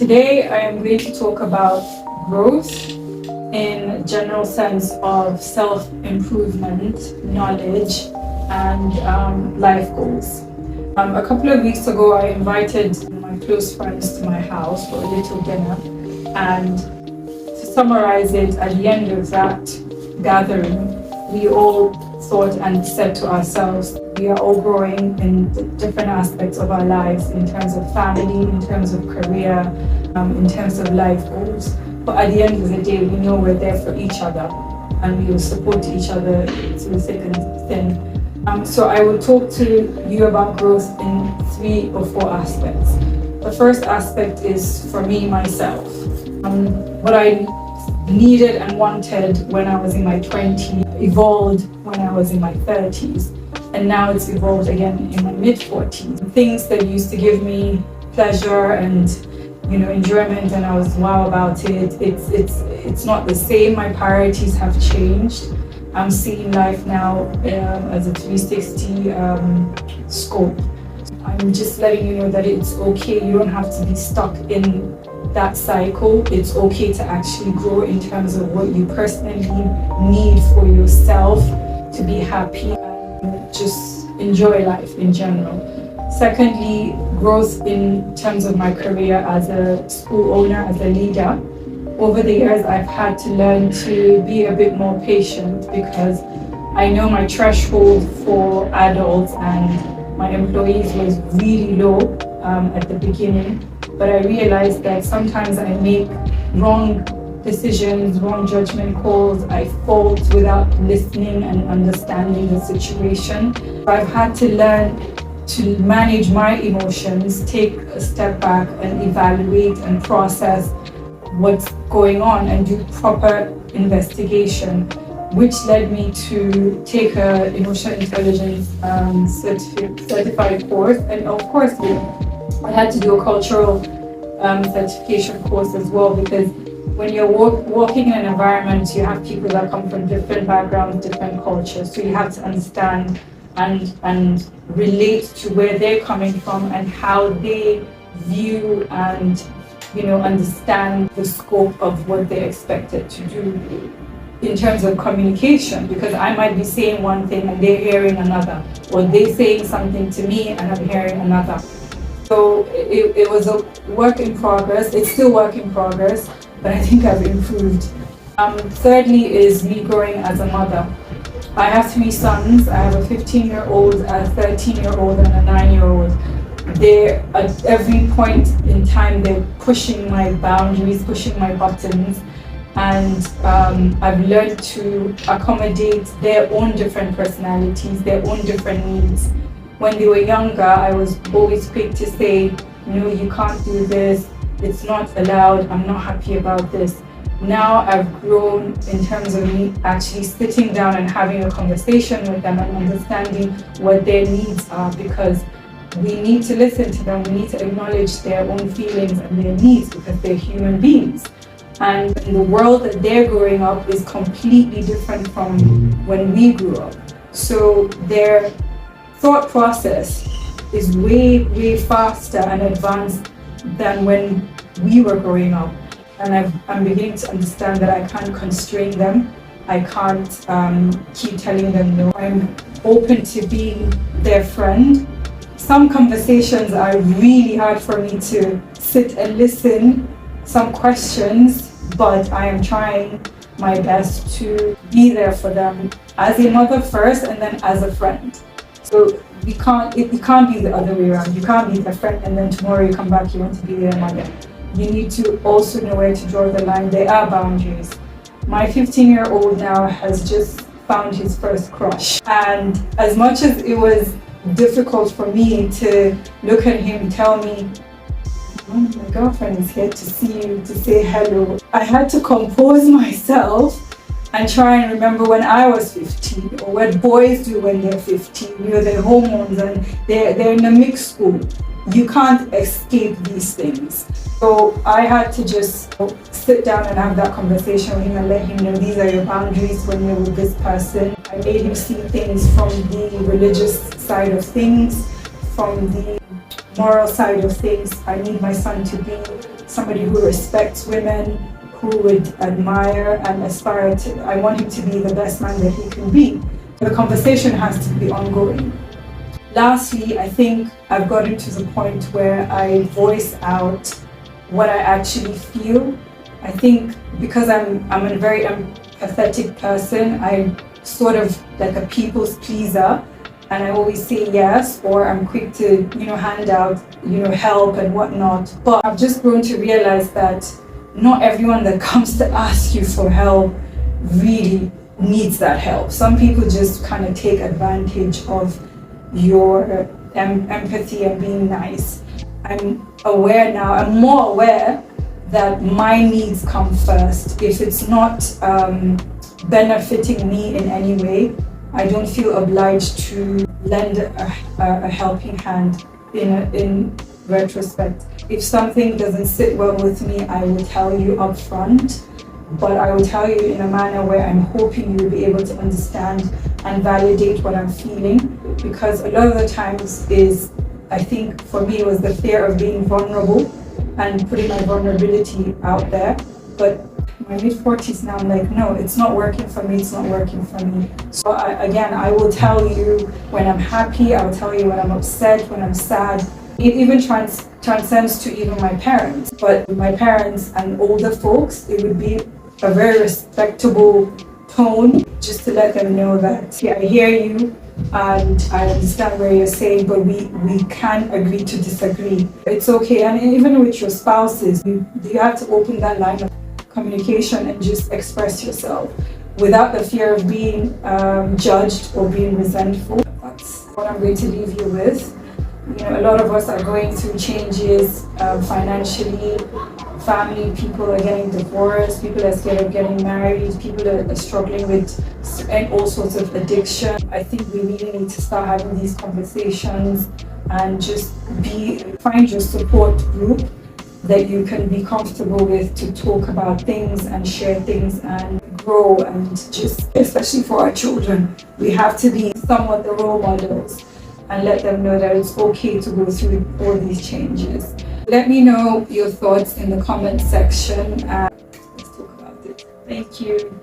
Today I am going to talk about growth in general sense of self-improvement, knowledge, and life goals. A couple of weeks ago, I invited my close friends to my house for a little dinner, and to summarize it, at the end of that gathering, we all thought and said to ourselves, we are all growing in different aspects of our lives, in terms of family, in terms of career, in terms of life goals. But at the end of the day, we know we're there for each other and we will support each other through thick and thin. So I will talk to you about growth in 3 or 4 aspects. The first aspect is for me, myself. What I needed and wanted when I was in my 20s evolved when I was in my 30s, and now it's evolved again in my mid-40s. Things that used to give me pleasure and enjoyment, and I was wow about it. It's not the same. My priorities have changed. I'm seeing life now as a 360 scope. I'm just letting you know that it's okay. You don't have to be stuck in that cycle. It's okay to actually grow in terms of what you personally need for yourself to be happy and just enjoy life in general. Secondly, growth in terms of my career as a school owner, as a leader. Over the years, I've had to learn to be a bit more patient because I know my threshold for adults and my employees was really low at the beginning. But I realized that sometimes I make wrong decisions, wrong judgment calls. I fault without listening and understanding the situation. I've had to learn to manage my emotions, take a step back and evaluate and process what's going on and do proper investigation, which led me to take an emotional intelligence certified course. And of course, I had to do a cultural certification course as well, because when you're walking in an environment, you have people that come from different backgrounds, different cultures. So you have to understand and relate to where they're coming from and how they view and understand the scope of what they're expected to do in terms of communication, because I might be saying one thing and they're hearing another, or they're saying something to me and I'm hearing another. So it was a work in progress. It's still work in progress, but I think I've improved. Thirdly is me growing as a mother. I have 3 sons. I have a 15-year-old, a 13-year-old, and a 9-year-old. They're at every point in time, they're pushing my boundaries, pushing my buttons, and I've learned to accommodate their own different personalities, their own different needs. When they were younger, I was always quick to say, you can't do this, it's not allowed, I'm not happy about this. Now I've grown in terms of me actually sitting down and having a conversation with them and understanding what their needs are, because we need to listen to them, we need to acknowledge their own feelings and their needs because they're human beings. And the world that they're growing up is completely different from when we grew up. So their thought process is way, way faster and advanced than when we were growing up. And I'm beginning to understand that I can't constrain them. I can't keep telling them no. I'm open to being their friend. Some conversations are really hard for me to sit and listen, some questions, but I am trying my best to be there for them as a mother first and then as a friend. So it can't be the other way around. You can't be their friend and then tomorrow you come back, you want to be their mother. You need to also know where to draw the line. There are boundaries. My 15-year-old now has just found his first crush. And as much as it was difficult for me to look at him, tell me, my girlfriend is here to see you, to say hello, I had to compose myself and try and remember when I was 15, or what boys do when they're 15. Their hormones and they're in a mixed school. You can't escape these things. So I had to just sit down and have that conversation with him and let him know these are your boundaries when you're with this person. I made him see things from the religious side of things, from the moral side of things. I need my son to be somebody who respects women, who would admire and aspire to. I want him to be the best man that he can be. The conversation has to be ongoing. Lastly, I think I've gotten to the point where I voice out what I actually feel. I think because I'm a very empathetic person, I'm sort of like a people's pleaser, and I always say yes, or I'm quick to, hand out, help and whatnot. But I've just grown to realize that not everyone that comes to ask you for help really needs that help. Some people just kind of take advantage of your empathy and being nice. I'm more aware that my needs come first. If it's not benefiting me in any way, I don't feel obliged to lend a helping hand in retrospect. If something doesn't sit well with me, I will tell you up front, but I will tell you in a manner where I'm hoping you'll be able to understand and validate what I'm feeling, because a lot of the times I think for me it was the fear of being vulnerable and putting my vulnerability out there. But my mid-40s now, I'm like, no, it's not working for me, it's not working for me. So I will tell you when I'm happy, I will tell you when I'm upset, when I'm sad. It even transcends to even my parents. But my parents and older folks, it would be a very respectable tone just to let them know that, yeah, I hear you and I understand where you're saying, but we can agree to disagree. It's okay. And even with your spouses, you have to open that line of communication and just express yourself without the fear of being judged or being resentful. That's what I'm going to leave you with. A lot of us are going through changes financially. Family, people are getting divorced, people are scared of getting married, people are struggling with all sorts of addiction. I think we really need to start having these conversations and just find your support group that you can be comfortable with to talk about things and share things and grow. And just, especially for our children, we have to be somewhat the role models and let them know that it's okay to go through all these changes. Let me know your thoughts in the comment section and let's talk about it. Thank you.